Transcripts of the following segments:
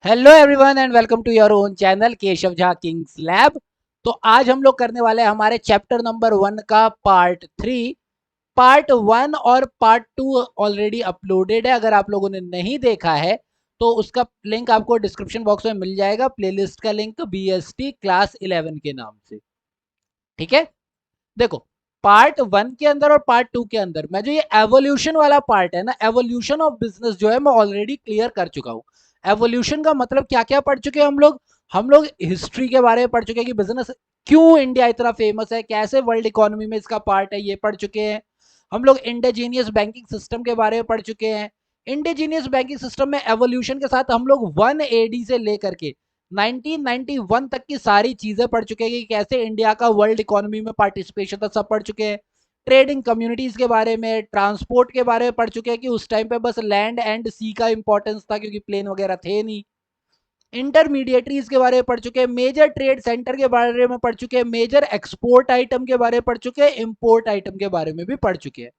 Hello everyone and welcome to your own channel Keshav Jha King's lab. तो आज हम लोग करने वाले हैं हमारे चैप्टर नंबर 1 का पार्ट 3। पार्ट 1 और पार्ट 2 ऑलरेडी अपलोडेड है। अगर आप लोगों ने नहीं देखा है तो उसका लिंक आपको डिस्क्रिप्शन बॉक्स में मिल जाएगा। प्लेलिस्ट का लिंक बीएसटी क्लास 11 के नाम से। ठीक है, देखो पार्ट 1 के अंदर और पार्ट 2 के अंदर मैं जो ये एवोल्यूशन वाला पार्ट है ना, एवोल्यूशन ऑफ बिजनेस जो है मैं ऑलरेडी क्लियर कर चुका हूं। एवोल्यूशन का मतलब क्या क्या पढ़ चुके हैं हम लोग हिस्ट्री के बारे में पढ़ चुके हैं कि बिजनेस क्यों इंडिया इतना फेमस है, कैसे वर्ल्ड इकोनॉमी में इसका पार्ट है, ये पढ़ चुके हैं। हम लोग इंडिजीनियस बैंकिंग सिस्टम के बारे में पढ़ चुके हैं। इंडिजीनियस बैंकिंग सिस्टम में एवोल्यूशन के साथ हम लोग 1 एडी से लेकर के 1991 तक की सारी चीजें पढ़ चुके हैं कि कैसे इंडिया का वर्ल्ड इकोनॉमी में पार्टिसिपेशन था, सब पढ़ चुके हैं। ट्रेडिंग कम्युनिटीज के बारे में, ट्रांसपोर्ट के बारे में पढ़ चुके हैं कि उस टाइम पे बस लैंड एंड सी का इंपॉर्टेंस था क्योंकि प्लेन वगैरह थे नहीं। इंटरमीडिएटरीज के बारे में पढ़ चुके हैं, मेजर ट्रेड सेंटर के बारे में पढ़ चुके हैं, मेजर एक्सपोर्ट आइटम के बारे में पढ़ चुके हैं, इंपोर्ट आइटम के बारे में भी पढ़ चुके हैं।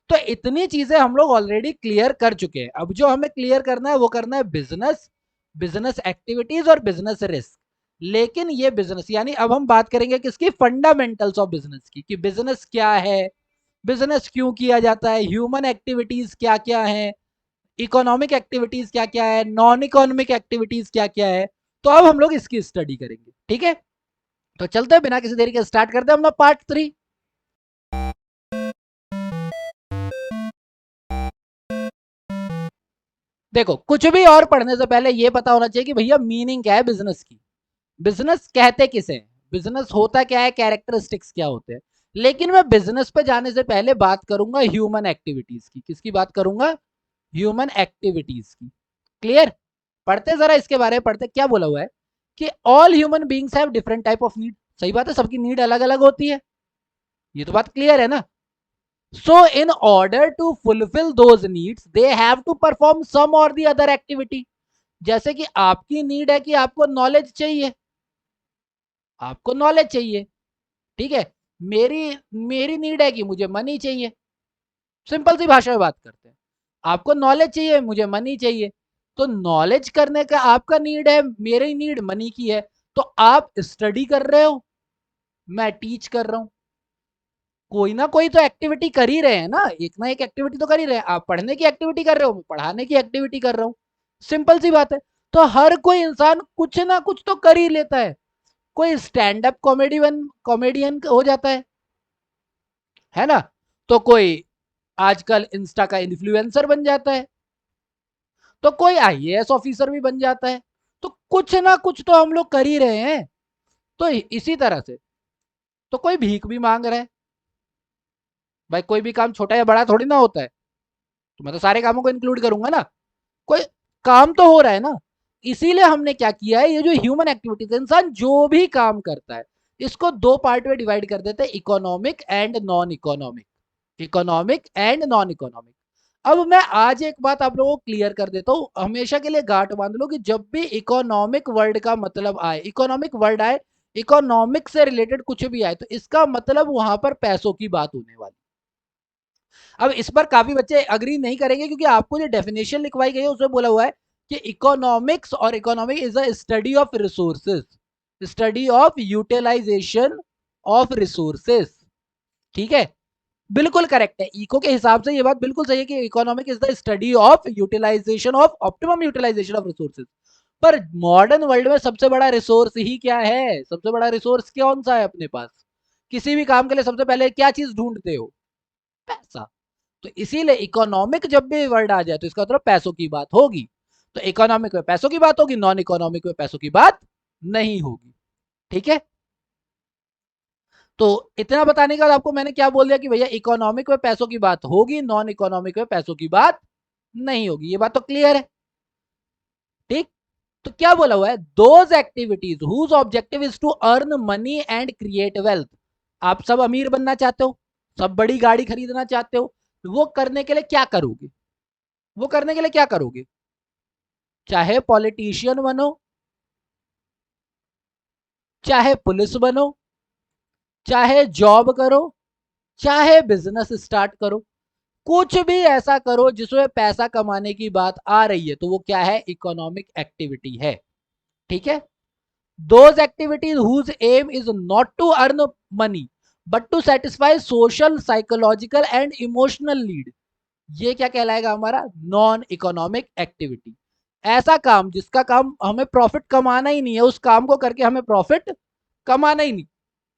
तो इतनी चीजें हम लोग ऑलरेडी क्लियर कर चुके हैं। अब जो हमें क्लियर करना है वो करना है बिजनेस, बिजनेस एक्टिविटीज और बिजनेस रिस्क। लेकिन ये बिजनेस यानी अब हम बात करेंगे किसकी, फंडामेंटल्स ऑफ बिजनेस की, कि बिजनेस क्या है, बिजनेस क्यों किया जाता है, ह्यूमन एक्टिविटीज क्या क्या है, इकोनॉमिक एक्टिविटीज क्या क्या है, नॉन इकोनॉमिक एक्टिविटीज क्या क्या है। तो अब हम लोग इसकी स्टडी करेंगे। ठीक है, तो चलते हैं बिना किसी देरी के स्टार्ट करते हैं हम लोग पार्ट 3। देखो कुछ भी और पढ़ने से पहले ये पता होना चाहिए कि भैया मीनिंग क्या है बिजनेस की, बिजनेस कहते किसे, बिजनेस होता क्या है, कैरेक्टरिस्टिक्स क्या होते हैं। लेकिन मैं बिजनेस पे जाने से पहले बात करूंगा ह्यूमन एक्टिविटीज की। किसकी बात करूंगा, ह्यूमन एक्टिविटीज की। क्लियर, पढ़ते जरा इसके बारे में, पढ़ते क्या बोला हुआ है कि all human beings have different type of need. सही बात है, सबकी नीड अलग अलग होती है, ये तो बात क्लियर है ना। So in order to fulfil those needs they have to perform some or the other activity. जैसे कि आपकी नीड है कि आपको नॉलेज चाहिए, आपको नॉलेज चाहिए, ठीक है। मेरी मेरी नीड है कि मुझे मनी चाहिए। सिंपल सी भाषा में बात करते हैं, आपको नॉलेज चाहिए, मुझे मनी चाहिए। तो नॉलेज करने का आपका नीड है, मेरी नीड मनी की है। तो आप स्टडी कर रहे हो, मैं टीच कर रहा हूं। कोई ना कोई तो एक्टिविटी कर ही रहे हैं ना, एक ना एक एक्टिविटी तो कर ही रहे हैं। आप पढ़ने की एक्टिविटी कर रहे हो, मैं पढ़ाने की एक्टिविटी कर रहा हूं। सिंपल सी बात है। तो हर कोई इंसान कुछ ना कुछ तो कर ही लेता है। कोई स्टैंड अप कॉमेडियन कॉमेडियन हो जाता है ना। तो कोई आजकल इंस्टा का इन्फ्लुएंसर बन जाता है, तो कोई आईएएस ऑफिसर भी बन जाता है। तो कुछ ना कुछ तो हम लोग कर ही रहे हैं। तो इसी तरह से तो कोई भीख भी मांग रहा है। भाई कोई भी काम छोटा या बड़ा थोड़ी ना होता है, तो मैं तो सारे कामों को इंक्लूड करूंगा ना। कोई काम तो हो रहा है ना। इसीलिए हमने क्या किया है, ये जो ह्यूमन एक्टिविटीज, इंसान जो भी काम करता है, इसको दो पार्ट में डिवाइड कर देते हैं, economic and non economic, economic and non economic. अब मैं आज एक बात आप लोगों को क्लियर कर देता हूं, हमेशा के लिए गांठ बांध लो कि जब भी इकोनॉमिक वर्ड का मतलब आए, इकोनॉमिक वर्ड आए, इकोनॉमिक से रिलेटेड कुछ भी आए, तो इसका मतलब वहां पर पैसों की बात होने वाली। अब इस पर काफी बच्चे अग्री नहीं करेंगे क्योंकि आपको जो डेफिनेशन लिखवाई गई है उसमें बोला हुआ है कि इकोनॉमिक्स और economic is a study of resources, study of utilization of resources. ठीक है, बिल्कुल करेक्ट है, इको के हिसाब से ये बात बिल्कुल सही है कि economic is the study of utilization of optimum utilization of resources. पर मॉडर्न वर्ल्ड में सबसे बड़ा रिसोर्स ही क्या है, सबसे बड़ा रिसोर्स कौन सा है अपने पास। किसी भी काम के लिए सबसे पहले क्या चीज ढूंढते हो, पैसा। तो इसीलिए इकोनॉमिक जब भी वर्ड आ जाए तो इसका मतलब पैसों की बात होगी। तो इकोनॉमिक में पैसों की बात होगी, नॉन इकोनॉमिक में पैसों की बात नहीं होगी। ठीक है, तो इतना बताने के बाद आपको मैंने क्या बोल दिया कि भैया इकोनॉमिक में पैसों की बात होगी, नॉन इकोनॉमिक में पैसों की बात नहीं होगी। ये बात तो क्लियर है। ठीक, तो क्या बोला हुआ है, those activities whose objective is to earn money and create wealth. आप सब अमीर बनना चाहते हो, सब बड़ी गाड़ी खरीदना चाहते हो, वो करने के लिए क्या करोगे, वो करने के लिए क्या करोगे, चाहे पॉलिटिशियन बनो, चाहे पुलिस बनो, चाहे जॉब करो, चाहे बिजनेस स्टार्ट करो, कुछ भी ऐसा करो जिसमें पैसा कमाने की बात आ रही है तो वो क्या है, इकोनॉमिक एक्टिविटी है। ठीक है, those activities whose aim is not to earn money but to satisfy social, psychological and emotional need, ये क्या कहलाएगा हमारा, नॉन इकोनॉमिक एक्टिविटी। ऐसा काम जिसका काम हमें प्रॉफिट कमाना ही नहीं है, उस काम को करके हमें प्रॉफिट कमाना ही नहीं,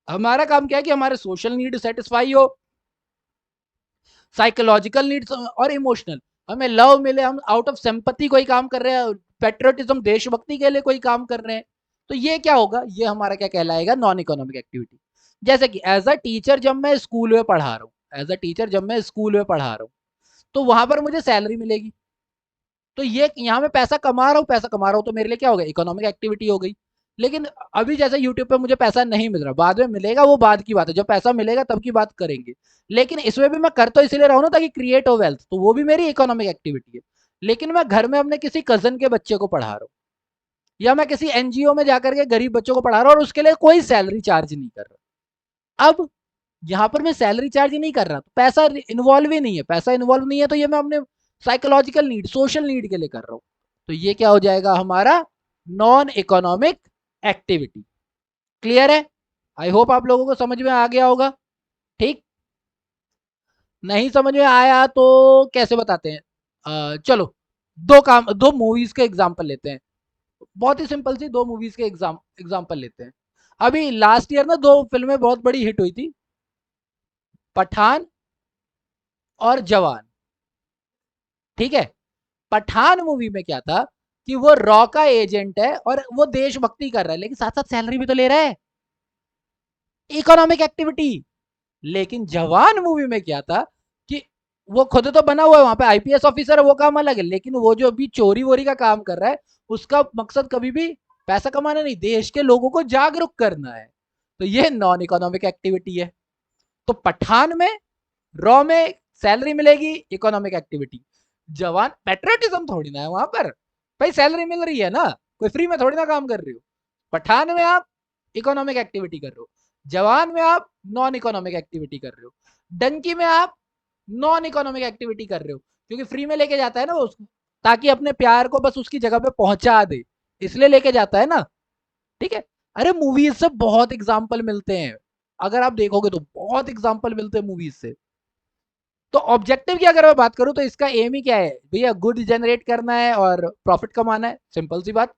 हमारा काम क्या है कि हमारे सोशल नीड सेटिस्फाई हो, साइकोलॉजिकल नीड्स और इमोशनल, हमें लव मिले, हम आउट ऑफ सिंपैथी कोई काम कर रहे हैं, पेट्रियोटिज्म देशभक्ति के लिए कोई काम कर रहे हैं, तो ये क्या होगा, ये हमारा क्या कहलाएगा, नॉन इकोनॉमिक एक्टिविटी। जैसे कि एज अ टीचर जब मैं स्कूल में पढ़ा रहा हूँ, एज अ टीचर जब मैं स्कूल में पढ़ा रहा हूँ तो वहां पर मुझे सैलरी मिलेगी, तो ये यहाँ मैं पैसा कमा रहा हूँ, पैसा कमा रहा हूँ तो मेरे लिए क्या हो गया, इकोनॉमिक एक्टिविटी हो गई। लेकिन अभी जैसे यूट्यूब पे मुझे पैसा नहीं मिल रहा, बाद में मिलेगा, वो बाद की बात है, जब पैसा मिलेगा तब की बात करेंगे। लेकिन इसमें भी मैं कर तो इसलिए रहा हूँ ना ताकि क्रिएट हो वेल्थ, तो वो भी मेरी इकोनॉमिक एक्टिविटी है। लेकिन मैं घर में अपने किसी कजन के बच्चे को पढ़ा रहा हूँ, या मैं किसी एनजीओ में जाकर के गरीब बच्चों को पढ़ा रहा हूँ और उसके लिए कोई सैलरी चार्ज नहीं कर रहा। अब यहाँ पर मैं सैलरी चार्ज ही नहीं कर रहा, तो पैसा इन्वॉल्व ही नहीं है, पैसा इन्वॉल्व नहीं है तो ये मैं अपने साइकोलॉजिकल नीड, सोशल नीड के लिए कर रहा हूँ, तो ये क्या हो जाएगा हमारा, नॉन इकोनॉमिक एक्टिविटी। क्लियर है, आई होप आप लोगों को समझ में आ गया होगा। ठीक, नहीं समझ में आया तो कैसे बताते हैं, चलो दो मूवीज के एग्जाम्पल लेते हैं, बहुत ही सिंपल सी दो मूवीज के एग्जाम्पल लेते हैं। अभी लास्ट ईयर ना दो फिल्में बहुत बड़ी हिट हुई थी, पठान और जवान। ठीक है, पठान मूवी में क्या था कि वो रॉ का एजेंट है और वो देशभक्ति कर रहा है, लेकिन साथ साथ सैलरी भी तो ले रहा है, इकोनॉमिक एक्टिविटी। लेकिन जवान मूवी में क्या था कि वो खुद तो बना हुआ है वहां पे आईपीएस ऑफिसर है, वो काम अलग है, लेकिन वो जो अभी चोरी वोरी का काम कर रहा है उसका मकसद कभी भी पैसा कमाना नहीं, देश के लोगों को जागरूक करना है, तो ये नॉन इकोनॉमिक एक्टिविटी है। तो पठान में रॉ में सैलरी मिलेगी, इकोनॉमिक एक्टिविटी। जवान पेट्रियोटिज्म थोड़ी ना है वहां पर, भाई सैलरी मिल रही है ना, कोई फ्री में थोड़ी ना काम कर रही हो। पठान में आप इकोनॉमिक एक्टिविटी कर रहे हो, जवान में आप नॉन इकोनॉमिक एक्टिविटी कर रहे हो, डंकी में आप नॉन इकोनॉमिक एक्टिविटी कर रहे हो, क्योंकि फ्री में लेके जाता है ना वो उसको, ताकि अपने प्यार को बस उसकी जगह पे पहुंचा दे, इसलिए लेके जाता है ना। ठीक है, अरे मूवीज से बहुत एग्जाम्पल मिलते हैं, अगर आप देखोगे तो बहुत एग्जाम्पल मिलते हैं मूवीज से। तो ऑब्जेक्टिव की अगर मैं बात करूं तो इसका एम ही क्या है भैया, गुड जनरेट करना है और प्रॉफिट कमाना है, सिंपल सी बात,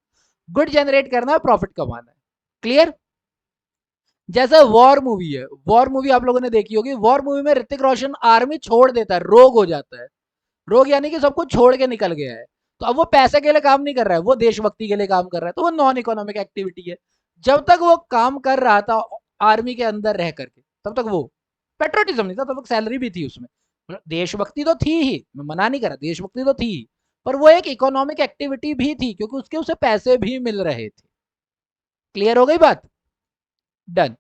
गुड जनरेट करना है, प्रॉफिट कमाना है। क्लियर, जैसे वॉर मूवी है, वॉर मूवी आप लोगों ने देखी होगी, वॉर मूवी में ऋतिक रोशन आर्मी छोड़ देता है, रोग हो जाता है, रोग यानी कि सब कुछ छोड़ के निकल गया है, तो अब वो पैसे के लिए काम नहीं कर रहा है, वो देशभक्ति के लिए काम कर रहा है, तो वो नॉन इकोनॉमिक एक्टिविटी है। जब तक वो काम कर रहा था आर्मी के अंदर रह करके तब तक वो पेट्रोटिज्म नहीं था, तब तक सैलरी भी थी उसमें, देशभक्ति तो थी ही, मैं मना नहीं कर रहा, देशभक्ति तो थी ही, पर वो एक इकोनॉमिक एक्टिविटी भी थी क्योंकि उसके उसे पैसे भी मिल रहे थे। क्लियर हो गई बात, डन।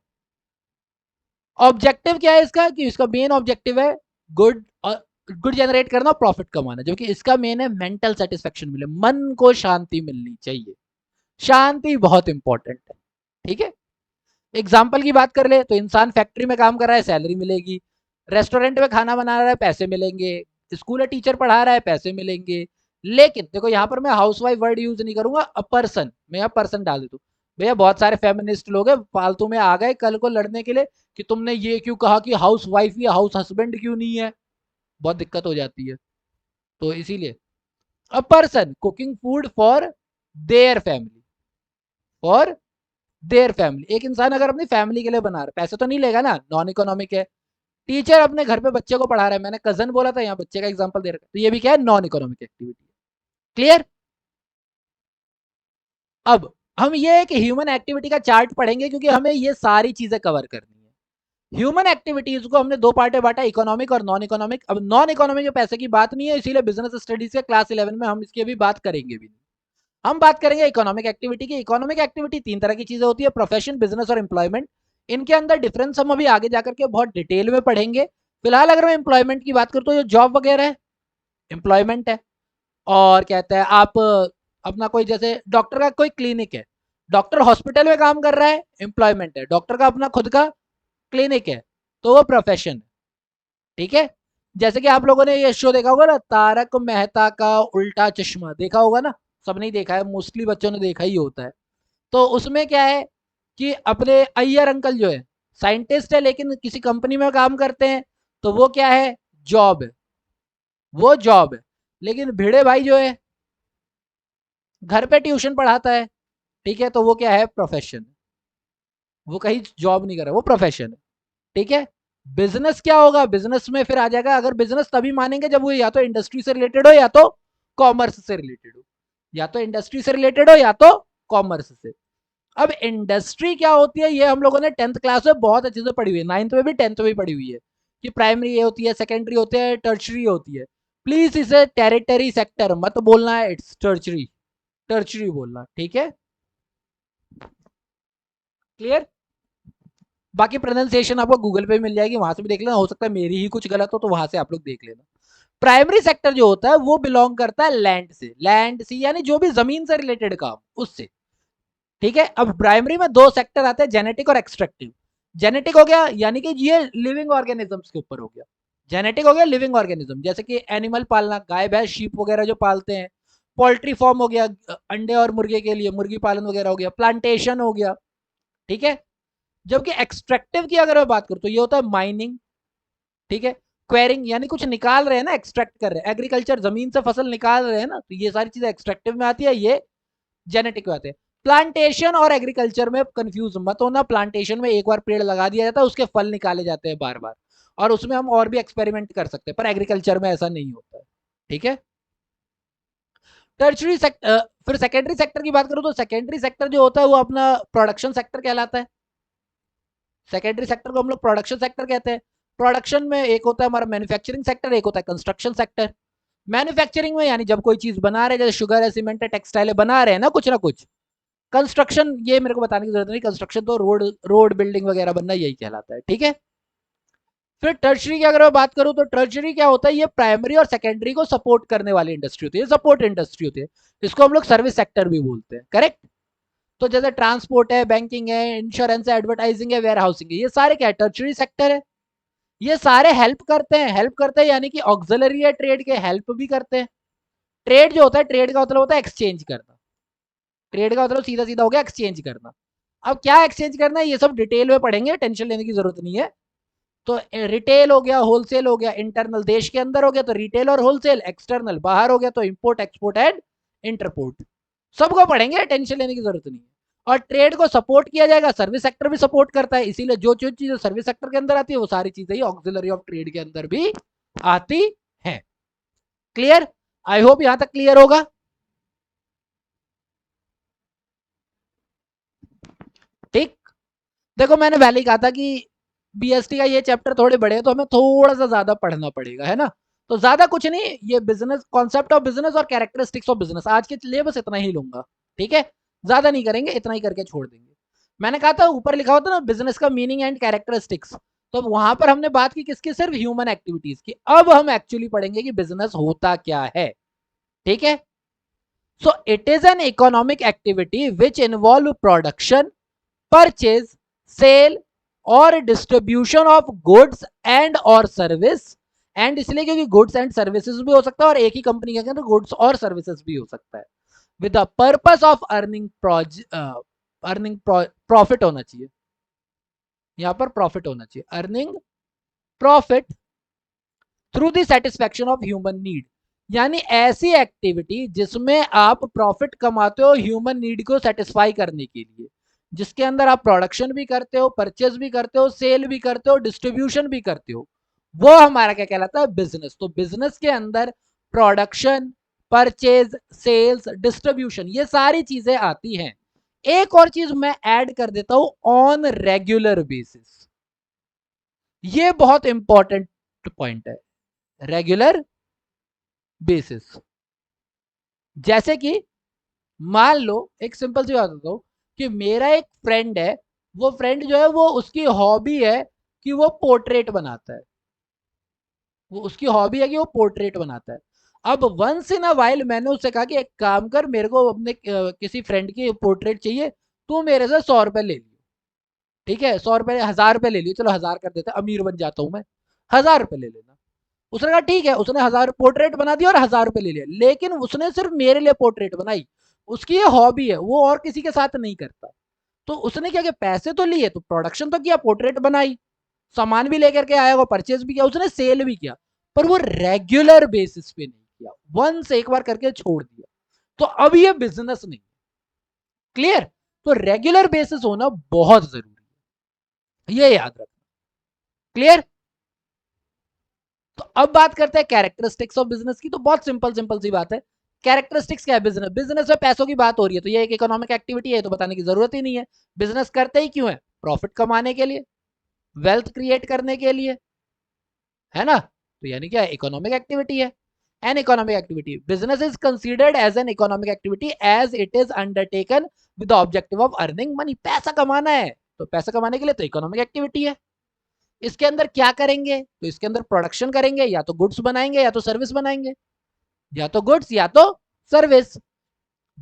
ऑब्जेक्टिव क्या है इसका, कि इसका मेन ऑब्जेक्टिव है गुड, गुड जनरेट करना, प्रॉफिट कमाना, जबकि इसका मेन है मेंटल सेटिस्फेक्शन मिले, मन को शांति मिलनी चाहिए, शांति बहुत इंपॉर्टेंट है। ठीक है, एग्जाम्पल की बात कर ले तो इंसान फैक्ट्री में काम कर रहा है, सैलरी मिलेगी, रेस्टोरेंट में खाना बना रहा है, पैसे मिलेंगे, स्कूल में टीचर पढ़ा रहा है, पैसे मिलेंगे। लेकिन देखो यहाँ पर मैं हाउसवाइफ वर्ड यूज नहीं करूंगा, अ पर्सन, मैं यहाँ पर्सन डाल देता हूँ। भैया बहुत सारे फेमिनिस्ट लोग हैं फालतू में आ गए कल को लड़ने के लिए कि तुमने ये क्यों कहा कि हाउस वाइफ या हाउस हस्बैंड क्यों नहीं है, बहुत दिक्कत हो जाती है, तो इसीलिए a person cooking food for their family, for their family, एक इंसान अगर अपनी फैमिली के लिए बना रहा है, पैसे तो नहीं लेगा ना, नॉन इकोनॉमिक है। टीचर अपने घर पे बच्चे को पढ़ा रहा है, मैंने कजन बोला था, यहाँ बच्चे का एग्जांपल दे रखा है, तो ये भी क्या है, नॉन इकोनॉमिक एक्टिविटी। क्लियर, अब हम ये एक ह्यूमन एक्टिविटी का चार्ट पढ़ेंगे क्योंकि हमें ये सारी चीजें कवर करनी है। ह्यूमन एक्टिविटीज को हमने दो पार्ट में बांटा, इकोनॉमिक और नॉन इकोनॉमिक। अब नॉन इकोनॉमिक में पैसे की बात नहीं है, इसीलिए बिजनेस स्टडीज के क्लास 11 में हम इसकी भी बात करेंगे भी। हम बात करेंगे इकोनॉमिक एक्टिविटी की। इकोनॉमिक एक्टिविटी तीन तरह की चीजें होती है, प्रोफेशन, बिजनेस और एम्प्लॉयमेंट। इनके अंदर डिफरेंस हम अभी आगे जाकर के बहुत डिटेल में पढ़ेंगे। फिलहाल अगर मैं एम्प्लॉयमेंट की बात करूँ तो जो जॉब वगैरह है एम्प्लॉयमेंट है, और कहते हैं आप अपना कोई जैसे डॉक्टर का कोई क्लिनिक है, डॉक्टर हॉस्पिटल में काम कर रहा है, एम्प्लॉयमेंट है, डॉक्टर का अपना खुद का क्लिनिक है तो वो प्रोफेशन है। ठीक है, जैसे कि आप लोगों ने ये शो देखा होगा ना, तारक मेहता का उल्टा चश्मा, देखा होगा ना, सबने ही देखा है, मोस्टली बच्चों ने देखा ही होता है। तो उसमें क्या है कि अपने अय्यर अंकल जो है साइंटिस्ट है लेकिन किसी कंपनी में काम करते हैं, तो वो क्या है, जॉब है, वो जॉब है। लेकिन भिड़े भाई जो है घर पे ट्यूशन पढ़ाता है, ठीक है, तो वो क्या है, प्रोफेशन। वो कहीं जॉब नहीं कर रहा, वो प्रोफेशन है, ठीक है। बिजनेस क्या होगा, बिजनेस में फिर आ जाएगा, अगर बिजनेस तभी मानेंगे जब वो या तो इंडस्ट्री से रिलेटेड हो या तो कॉमर्स से रिलेटेड हो, या तो इंडस्ट्री से रिलेटेड हो या तो कॉमर्स से। अब इंडस्ट्री क्या होती है, ये हम लोगों ने 10th क्लास में बहुत अच्छे से पढ़ी हुई है, 9th में भी 10th में भी पढ़ी हुई है, कि प्राइमरी ये होती है, सेकेंडरी होती है, टर्चरी होती है। प्लीज इसे टेरिटरी सेक्टर मत बोलना है, इट्स टर्चरी, टर्चरी बोलना, ठीक है, क्लियर। बाकी प्रोनाउंसिएशन आपको गूगल पे मिल जाएगी, वहां से भी देख लेना, हो सकता है मेरी ही कुछ गलत हो तो वहां से आप लोग देख लेना। प्राइमरी सेक्टर जो होता है वो बिलोंग करता है लैंड से, लैंड से यानी जो भी जमीन से रिलेटेड काम उससे, ठीक है। अब प्राइमरी में दो सेक्टर आते हैं, जेनेटिक और एक्सट्रैक्टिव। जेनेटिक हो गया यानी कि ये लिविंग ऑर्गेनिजम्स के ऊपर हो गया, जेनेटिक हो गया लिविंग ऑर्गेनिज्म, जैसे कि एनिमल पालना, गाय भैंस शीप वगैरह जो पालते हैं। पोल्ट्री फॉर्म हो गया, अंडे और मुर्गे के लिए मुर्गी पालन वगैरह हो गया, प्लांटेशन हो गया, ठीक है। जबकि एक्सट्रैक्टिव की अगर मैं बात करूं तो ये होता है माइनिंग, ठीक है, क्वेरिंग यानी कुछ निकाल रहे हैं ना, एक्सट्रैक्ट कर रहे हैं, एग्रीकल्चर जमीन से फसल निकाल रहे हैं ना, तो ये सारी चीजें एक्सट्रैक्टिव में आती है, ये जेनेटिक में आते हैं। प्लांटेशन और एग्रीकल्चर में कंफ्यूज मत होना, प्लांटेशन में एक बार पेड़ लगा दिया जाता है, उसके फल निकाले जाते हैं बार बार, और उसमें हम और भी एक्सपेरिमेंट कर सकते हैं, पर एग्रीकल्चर में ऐसा नहीं होता है, ठीक है। टर्चरी सेक्टर, फिर सेकेंडरी सेक्टर की बात करूं तो सेकेंडरी सेक्टर जो होता है वो अपना प्रोडक्शन सेक्टर कहलाता है। सेकेंडरी सेक्टर को हम लोग प्रोडक्शन सेक्टर कहते हैं। प्रोडक्शन में एक होता है हमारा मैन्युफैक्चरिंग सेक्टर, एक होता है कंस्ट्रक्शन सेक्टर। मैन्युफैक्चरिंग में यानी जब कोई चीज बना रहे हैं, जैसे शुगर है, सीमेंट है, टेक्सटाइल है, बना रहे हैं ना कुछ। कंस्ट्रक्शन ये मेरे को बताने की जरूरत नहीं, कंस्ट्रक्शन तो रोड रोड बिल्डिंग वगैरह बनना यही कहलाता है, ठीक है। फिर टर्शरी की अगर मैं बात करूं तो टर्शरी क्या होता है, ये प्राइमरी और सेकेंडरी को सपोर्ट करने वाली इंडस्ट्री होती है, सपोर्ट इंडस्ट्री होती है। इसको हम लोग सर्विस सेक्टर भी बोलते हैं, करेक्ट। तो जैसे ट्रांसपोर्ट है, बैंकिंग है, इंश्योरेंस है, एडवर्टाइजिंग है, वेयर हाउसिंग है, ये सारे क्या है, टर्शरी सेक्टर है। ये सारे हेल्प करते हैं, हेल्प करते हैं यानी कि ऑक्सिलरी है ट्रेड के, हेल्प भी करते हैं। ट्रेड जो होता है, ट्रेड का मतलब होता है एक्सचेंज करना, ट्रेड का मतलब सीधा सीधा हो गया एक्सचेंज करना। अब क्या एक्सचेंज करना है ये सब डिटेल में पढ़ेंगे, टेंशन लेने की जरूरत नहीं है। तो रिटेल हो गया, होलसेल हो गया, इंटरनल देश के अंदर हो गया तो रिटेल और होलसेल, एक्सटर्नल बाहर हो गया तो इंपोर्ट एक्सपोर्ट एंड इंटरपोर्ट, सबको पढ़ेंगे, टेंशन लेने की जरूरत नहीं है। और ट्रेड को सपोर्ट किया जाएगा, सर्विस सेक्टर भी सपोर्ट करता है, इसीलिए जो जो चीजें सर्विस सेक्टर के अंदर आती है वो सारी चीजें ही ऑक्सिलरी ऑफ ट्रेड के अंदर भी आती है। क्लियर, आई होप यहां तक क्लियर होगा। ठीक, देखो मैंने पहले ही कहा था कि बीएसटी का ये चैप्टर थोड़े बड़े हैं तो हमें थोड़ा सा ज्यादा पढ़ना पड़ेगा, है ना। तो ज्यादा कुछ नहीं, ये बिजनेस, कॉन्सेप्ट ऑफ बिजनेस और कैरेक्टरिस्टिक्स ऑफ बिजनेस आज के लिए बस इतना ही लूंगा, ठीक है। ज्यादा नहीं करेंगे, इतना ही करके छोड़ देंगे। मैंने कहा था ऊपर लिखा होता ना बिजनेस का मीनिंग एंड कैरेक्टरिस्टिक्स, तो वहां पर हमने बात की किसकी, सिर्फ ह्यूमन एक्टिविटीज की। अब हम एक्चुअली पढ़ेंगे कि बिजनेस होता क्या है, ठीक है। So it is an economic activity which involve production, purchase, sale और डिस्ट्रीब्यूशन ऑफ गुड्स एंड और सर्विस। एंड इसलिए क्योंकि गुड्स एंड सर्विसेज भी हो सकता है और एक ही कंपनी के अंदर गुड्स और सर्विसेज भी हो सकता है, with the purpose of earning earning profit होना चाहिए, यहां पर प्रॉफिट होना चाहिए, earning profit through the satisfaction of human need, यानी ऐसी एक्टिविटी जिसमें आप प्रॉफिट कमाते हो ह्यूमन नीड को सेटिस्फाई करने के लिए, जिसके अंदर आप प्रोडक्शन भी करते हो, परचेज भी करते हो, सेल भी करते हो, डिस्ट्रीब्यूशन भी करते हो, वो हमारा क्या कहलाता है, बिजनेस। तो बिजनेस के अंदर प्रोडक्शन, परचेज, सेल्स, डिस्ट्रीब्यूशन, ये सारी चीजें आती हैं। एक और चीज मैं ऐड कर देता हूं, ऑन रेगुलर बेसिस, ये बहुत इंपॉर्टेंट पॉइंट है, रेगुलर बेसिस। जैसे कि मान लो एक सिंपल सी बात बताऊं कि मेरा एक फ्रेंड है, वो फ्रेंड जो है वो उसकी हॉबी है कि वो पोर्ट्रेट बनाता है, वो उसकी हॉबी है कि वो पोर्ट्रेट बनाता है। अब वंस इन अ वाइल मैंने उससे कहा कि एक काम कर, मेरे को अपने किसी फ्रेंड की पोर्ट्रेट चाहिए, तू मेरे से 100 रुपए ले लियो, ठीक है, 100 रुपए, 1000 रुपए ले लियो, चलो 1000 कर देते, अमीर बन जाता हूं मैं, 1000 रुपए ले लेना। उसने कहा ठीक है, उसने 1000 पोर्ट्रेट बना दिया और 1000 रुपए ले लिया, लेकिन उसने सिर्फ मेरे लिए पोर्ट्रेट बनाई, उसकी ये हॉबी है, वो और किसी के साथ नहीं करता। तो उसने क्या किया, पैसे तो लिए, तो प्रोडक्शन तो किया, पोर्ट्रेट बनाई, सामान भी लेकर के आया, वो परचेज भी किया, उसने सेल भी किया, पर वो रेगुलर बेसिस पे नहीं किया, वंस एक बार करके छोड़ दिया। तो अब ये बिजनेस नहीं। क्लियर? तो रेगुलर बेसिस होना बहुत जरूरी है, ये याद रखना। क्लियर? तो अब बात करते हैं कैरेक्टरिस्टिक्स ऑफ बिजनेस की। तो बहुत सिंपल सिंपल सी बात है, कैरेक्टरिस्टिक्स क्या है बिजनेस, बिजनेस में पैसों की बात हो रही है, तो ये एक इकोनॉमिक एक्टिविटी है, तो बताने की जरूरत ही नहीं है। बिजनेस करते ही क्यों है? प्रॉफिट कमाने के लिए, वेल्थ क्रिएट करने के लिए, है ना? तो यानी क्या, इकोनॉमिक एक्टिविटी है। An economic activity, business is considered as an economic activity as it is undertaken with the objective of earning money. पैसा कमाना है, तो पैसा कमाने के लिए तो इकोनॉमिक एक्टिविटी है। इसके अंदर क्या करेंगे, तो इसके अंदर प्रोडक्शन करेंगे, या तो गुड्स बनाएंगे या तो सर्विस बनाएंगे, या तो गुड्स या तो service.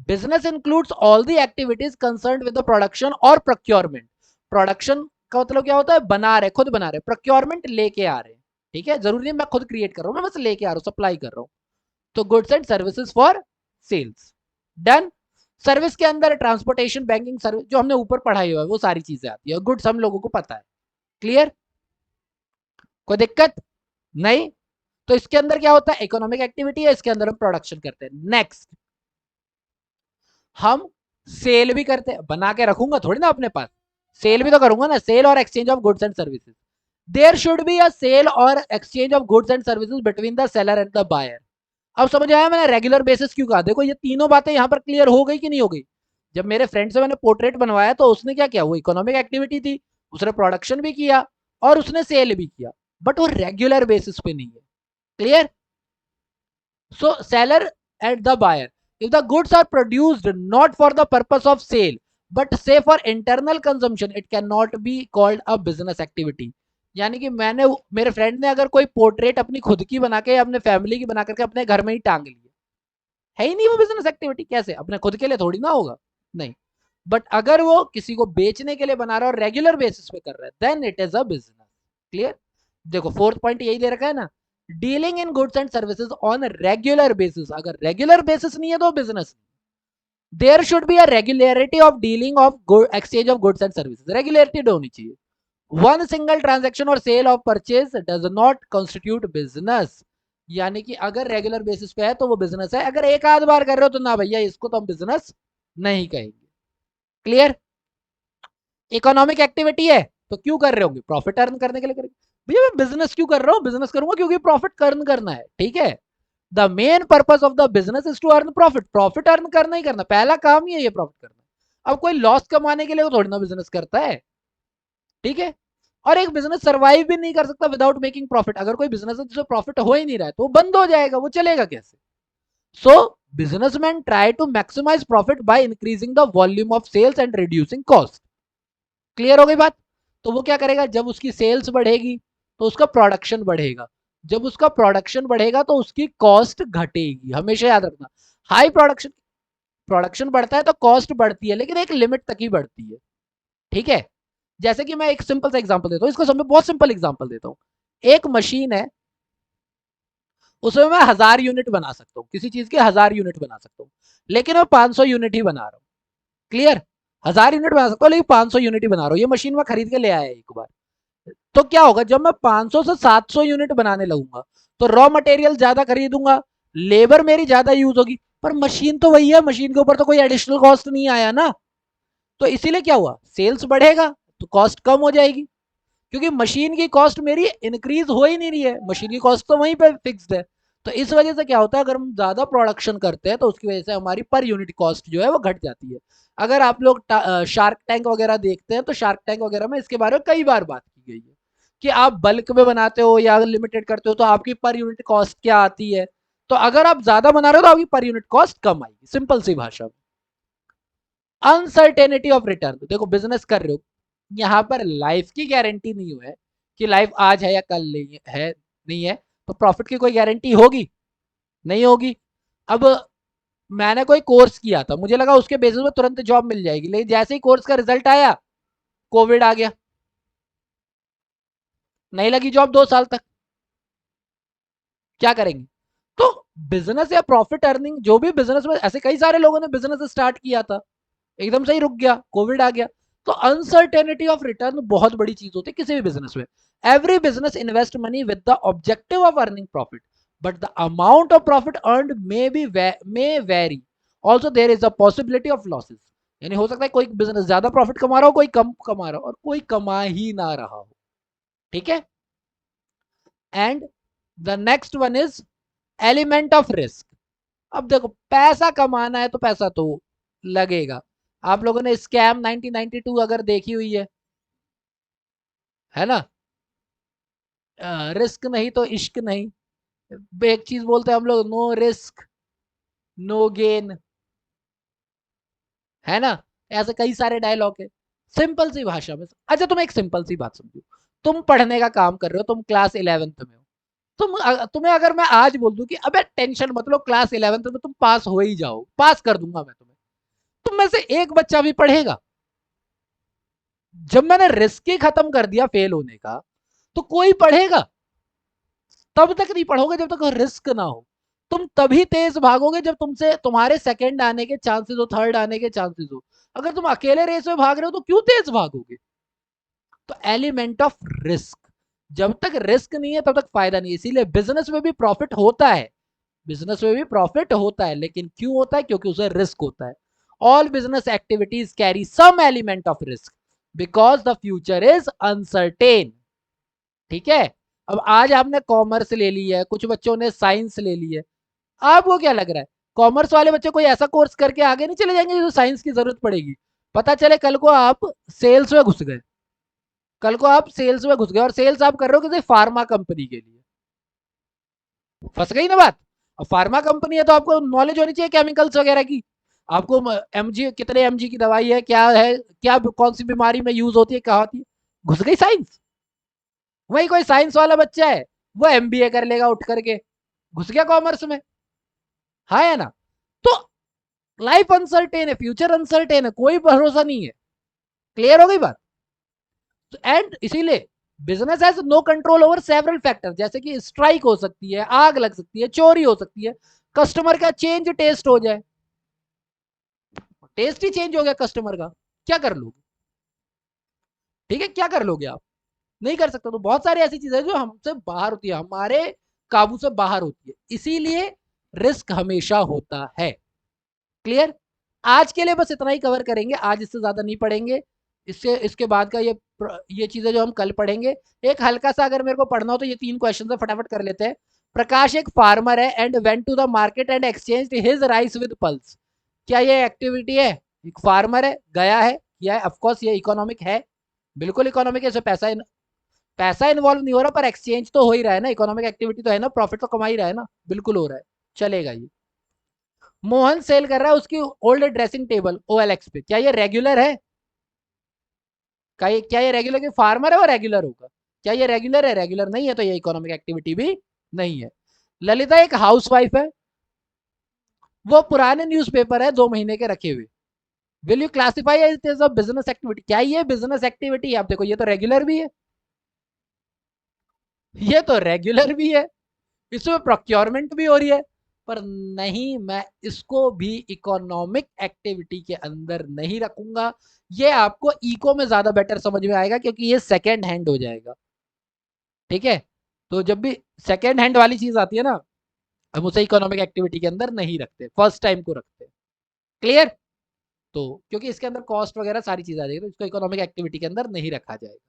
Business includes all the activities concerned with the production और प्रोक्योरमेंट। प्रोडक्शन का मतलब क्या होता है, बना रहे, खुद बना रहे, प्रोक्योरमेंट लेके आ रहे हैं, ठीक है, जरूरी नहीं मैं खुद क्रिएट कर रहा हूं, मैं बस लेके आ रहा हूं, सप्लाई कर रहा हूं। तो goods and services for sales. Done. Service के अंदर ट्रांसपोर्टेशन, बैंकिंग सर्विस, जो हमने ऊपर पढ़ाई हुआ है वो सारी चीजें आती है। गुड्स हम लोगों को पता है। क्लियर? कोई दिक्कत नहीं? तो इसके अंदर क्या होता है, इकोनॉमिक एक्टिविटी है, इसके अंदर हम प्रोडक्शन करते हैं। नेक्स्ट, हम सेल भी करते हैं, बना के रखूंगा थोड़ी ना अपने पास, सेल भी तो करूंगा ना, sale or exchange of goods and services. There should be a sale or exchange of goods and services between the seller and the buyer. अब समझ आया मैंने रेगुलर बेसिस क्यों कहा? देखो ये तीनों बातें यहां पर क्लियर हो गई कि नहीं हो गई? जब मेरे फ्रेंड से मैंने पोर्ट्रेट बनवाया तो उसने क्या किया, वो इकोनॉमिक एक्टिविटी थी, उसने प्रोडक्शन भी किया और उसने सेल भी किया, बट वो रेगुलर बेसिस पे नहीं है। Clear? So seller and the buyer, if the goods are produced not for the purpose of sale but say for internal consumption, it cannot be called a business activity। यानी कि मैंने, मेरे friend ने अगर कोई पोर्ट्रेट अपनी खुद की बना के, अपने फैमिली की बना करके अपने घर में ही टांग ली, है ही नहीं वो बिजनेस एक्टिविटी। कैसे? अपने खुद के लिए थोड़ी ना होगा, नहीं। बट अगर वो किसी को बेचने के लिए बना रहा है और रेगुलर बेसिस पे कर रहा है, then it is a business. Clear? देखो फोर्थ पॉइंट यही दे रखा है ना, dealing in goods and services on regular basis. अगर रेगुलर बेसिस नहीं है तो business. There should be a regularity of dealing of exchange of goods and services, regularity होनी चाहिए। वन सिंगल ट्रांजेक्शन और sale of purchase does not constitute business. यानी कि अगर रेगुलर बेसिस पे है तो वो बिजनेस है, अगर एक आध बार कर रहे हो तो ना भैया, इसको तो हम बिजनेस नहीं कहेंगे। क्लियर? इकोनॉमिक एक्टिविटी है तो क्यों कर रहे होंगे, प्रॉफिट अर्न करने के लिए करेंगे। भैया मैं बिजनेस क्यों कर रहा हूँ, बिजनेस करूंगा क्योंकि प्रॉफिट अर्न करना है, ठीक है। The main purpose of the business is to earn profit, profit earn करना ही करना, पहला काम ही है ये प्रॉफिट करना। अब कोई लॉस कमाने के लिए थोड़ी ना बिजनेस करता है, ठीक है। और एक बिजनेस सर्वाइव भी नहीं कर सकता विदाउट मेकिंग प्रॉफिट। अगर कोई बिजनेस है जिसमें प्रॉफिट हो ही नहीं रहा है तो वो बंद हो जाएगा, वो चलेगा कैसे? So businessman try to maximise profit by increasing the volume of sales and reducing cost. Clear हो गई बात? तो वो क्या करेगा, जब उसकी सेल्स बढ़ेगी तो उसका प्रोडक्शन बढ़ेगा, जब उसका प्रोडक्शन बढ़ेगा तो उसकी कॉस्ट घटेगी। हमेशा याद रखना, हाई प्रोडक्शन, प्रोडक्शन बढ़ता है तो कॉस्ट बढ़ती है, लेकिन एक लिमिट तक ही बढ़ती है, ठीक है। जैसे कि मैं एक सिंपल सा एग्जांपल देता हूं, इसको समझो, बहुत सिंपल एग्जांपल देता हूं। एक मशीन है, उसमें मैं 1000 यूनिट बना सकता हूं, किसी चीज के 1000 यूनिट बना सकता हूं, लेकिन मैं 500 यूनिट ही बना रहा हूं। क्लियर? 1000 यूनिट बना सकता हूं लेकिन 500 यूनिट ही बना रहा हूं, ये मशीन मैं खरीद के ले आया एक बार। तो क्या होगा, जब मैं 500 से 700 यूनिट बनाने लगूंगा तो रॉ मटेरियल ज्यादा खरीदूंगा, लेबर मेरी ज्यादा यूज होगी, पर मशीन तो वही है, मशीन के ऊपर तो कोई एडिशनल कॉस्ट नहीं आया ना। तो इसीलिए क्या हुआ, सेल्स बढ़ेगा तो कॉस्ट कम हो जाएगी, क्योंकि मशीन की कॉस्ट मेरी इंक्रीज हो ही नहीं रही है, मशीन की कॉस्ट तो वहीं पे फिक्स्ड है। तो इस वजह से क्या होता है, अगर हम ज्यादा प्रोडक्शन करते हैं तो उसकी वजह से हमारी पर यूनिट कॉस्ट जो है वो घट जाती है। अगर आप लोग शार्क टैंक वगैरह देखते हैं तो शार्क टैंक वगैरह में इसके बारे में कई बार बात की गई है कि आप बल्क में बनाते हो या लिमिटेड करते हो तो आपकी पर यूनिट कॉस्ट क्या आती है। तो अगर आप ज्यादा बना रहे हो तो आपकी पर यूनिट कॉस्ट कम आएगी, सिंपल सी भाषा में। अनसर्टेनिटी ऑफ रिटर्न, देखो बिजनेस कर रहे हो, यहां पर लाइफ की गारंटी नहीं है कि लाइफ आज है या कल नहीं है, नहीं है, तो प्रॉफिट की कोई गारंटी होगी नहीं होगी। अब मैंने कोई कोर्स किया था, मुझे लगा उसके बेसिस पे तुरंत जॉब मिल जाएगी, लेकिन जैसे ही कोर्स का रिजल्ट आया कोविड आ गया, नहीं लगी जॉब 2 साल तक। क्या करेंगे? तो बिजनेस या प्रॉफिट अर्निंग जो भी बिजनेस में, ऐसे कई सारे लोगों ने बिजनेस स्टार्ट किया था, एकदम से ही रुक गया, कोविड आ गया। तो अनसर्टेनिटी ऑफ रिटर्न बहुत बड़ी चीज होती है किसी भी बिजनेस में। Every business invest money with the objective of earning profit, but the amount of profit earned may vary, also there is a possibility of losses. यानी हो सकता है कोई बिजनेस ज्यादा प्रॉफिट कमा रहा हो, कोई कम कमा रहा हो, और कोई कमा ही ना रहा हो। ठीक है। And the next one is element of risk. अब देखो, पैसा कमाना है तो पैसा तो लगेगा। आप लोगों ने स्कैम 1992 अगर देखी हुई है ना, रिस्क नहीं तो इश्क नहीं। एक चीज बोलते हैं हम लोग, नो रिस्क नो गेन, है ना। ऐसे कई सारे डायलॉग है सिंपल सी भाषा में। अच्छा, तुम एक सिंपल सी बात समझो, तुम पढ़ने का काम कर रहे हो, तुम क्लास 11th में हो, तुम्हें अगर मैं आज बोल दूं कि अबे टेंशन मत लो, क्लास 11th में तुम पास हो ही जाओ, पास कर दूंगा मैं तुम्हें, तुम में से एक बच्चा भी पढ़ेगा? जब मैंने रिस्क ही खत्म कर दिया फेल होने का, तो कोई पढ़ेगा? तब तक नहीं पढ़ोगे जब तक रिस्क ना हो। तुम तभी तेज भागोगे जब तुमसे तुम्हारे सेकंड आने के चांसेस हो, थर्ड आने के चांसेस हो। अगर तुम अकेले रेस में भाग रहे हो तो क्यों तेज भागोगे? तो एलिमेंट ऑफ रिस्क, जब तक रिस्क नहीं है तब तक फायदा नहीं है। इसीलिए बिजनेस में भी प्रॉफिट होता है, बिजनेस में भी प्रॉफिट होता है, लेकिन क्यों होता है? क्योंकि उसे रिस्क होता है। All business activities carry some element of risk because the future is uncertain. ठीक है। अब आज आपने कॉमर्स ले ली है, कुछ बच्चों ने साइंस ले ली है, आपको क्या लग रहा है कॉमर्स वाले बच्चे कोई ऐसा कोर्स करके आगे नहीं चले जाएंगे जो साइंस की जरूरत पड़ेगी? पता चले कल को आप सेल्स में घुस गए, कल को आप सेल्स में घुस गए और सेल्स आप कर रहे हो किसी फार्मा कंपनी के लिए, फंस गई ना बात। अब फार्मा कंपनी है तो आपको नॉलेज होनी चाहिए केमिकल्स वगैरह की, आपको एमजी कितने एमजी की दवाई है, क्या है, क्या कौन सी बीमारी में यूज होती है, क्या होती है। घुस गई साइंस। वही कोई साइंस वाला बच्चा है, वो एमबीए कर लेगा उठ करके, घुस गया कॉमर्स में। हाँ है ना। तो लाइफ अनसर्टेन है, फ्यूचर अनसर्टेन है, कोई भरोसा नहीं है। क्लियर हो गई बात? एंड इसीलिए business has no control over several factor, जैसे कि स्ट्राइक हो सकती है, आग लग सकती है, चोरी हो सकती है, कस्टमर का चेंज टेस्ट हो जाए, टेस्ट ही चेंज हो गया कस्टमर का, क्या कर लोगे? ठीक है, क्या कर लोगे आप? नहीं कर सकते। तो बहुत सारी ऐसी चीजें जो हमसे बाहर होती है, हमारे काबू से बाहर होती है, इसीलिए रिस्क हमेशा होता है। क्लियर? आज के लिए बस इतना ही कवर करेंगे, आज इससे ज्यादा नहीं पढ़ेंगे। इससे इसके बाद का ये चीजें जो हम कल पढ़ेंगे, एक हल्का सा अगर मेरे को पढ़ना हो तो ये 3 क्वेश्चन से फटाफट कर लेते हैं। प्रकाश एक फार्मर है and went to the market and exchange his rice with pulse. क्या ये एक्टिविटी है? एक फार्मर है, गया है, किया है, ऑफकोर्स ये इकोनॉमिक है, बिल्कुल इकोनॉमिक है, इसमें पैसा इन्वॉल्व नहीं हो रहा, पर एक्सचेंज तो हो ही रहा है ना, इकोनॉमिक एक्टिविटी तो है ना, प्रॉफिट तो कमा ही रहा है ना, बिल्कुल हो रहा है, चलेगा ये। मोहन सेल कर रहा है उसकी ओल्ड ड्रेसिंग टेबल OLX पे, क्या ये रेगुलर है? क्या ये रेगुलर की फार्मर है वो रेगुलर होगा? क्या ये रेगुलर है? रेगुलर नहीं है, तो ये इकोनॉमिक एक्टिविटी भी नहीं है। ललिता एक हाउसवाइफ है, वो पुराने न्यूज़पेपर है 2 महीने के रखे हुए, will you classify it as a business activity? क्या ये बिजनेस एक्टिविटी है? आप देखो ये तो रेगुलर भी है, ये तो रेगुलर भी है, इसमें प्रोक्योरमेंट भी हो रही है, पर नहीं, मैं इसको भी इकोनॉमिक एक्टिविटी के अंदर नहीं रखूंगा। ये आपको इको में ज्यादा बेटर समझ में आएगा क्योंकि ये सेकेंड हैंड हो जाएगा। ठीक है। तो जब भी सेकेंड हैंड वाली चीज आती है ना, हम उसे इकोनॉमिक एक्टिविटी के अंदर नहीं रखते, फर्स्ट टाइम को रखते। क्लियर? तो क्योंकि इसके अंदर कॉस्ट वगैरह सारी चीज आ जाएगी, तो इसको इकोनॉमिक एक्टिविटी के अंदर नहीं रखा जाएगा।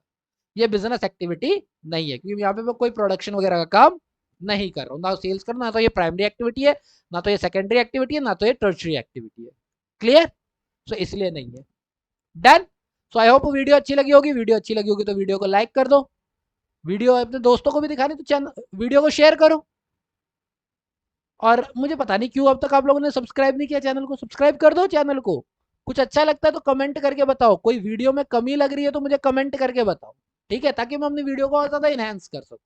ये बिजनेस एक्टिविटी नहीं है, क्योंकि यहाँ पे मैं कोई प्रोडक्शन वगैरह का काम नहीं कर रहा हूँ, ना सेल्स करना, ना तो ये प्राइमरी एक्टिविटी है, ना तो ये सेकेंडरी एक्टिविटी है, ना तो ये टर्शरी एक्टिविटी है। क्लियर? सो इसलिए नहीं है। Done. So I hope video अच्छी लगी होगी, वीडियो अच्छी लगी होगी तो वीडियो को लाइक कर दो, वीडियो अपने दोस्तों को भी दिखानी तो चैनल वीडियो को शेयर करो, और मुझे पता नहीं क्यों अब तक आप लोगों ने सब्सक्राइब नहीं किया चैनल को, सब्सक्राइब कर दो चैनल को। कुछ अच्छा लगता है तो कमेंट करके बताओ, कोई वीडियो में कमी लग रही है तो मुझे कमेंट करके बताओ, ठीक है, ताकि मैं अपनी वीडियो को और ज्यादा इनहेंस कर सकूं।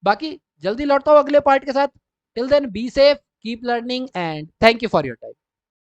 बाकी जल्दी लौटता हूँ अगले पार्ट के साथ। Till then be safe, keep learning and thank you for your time.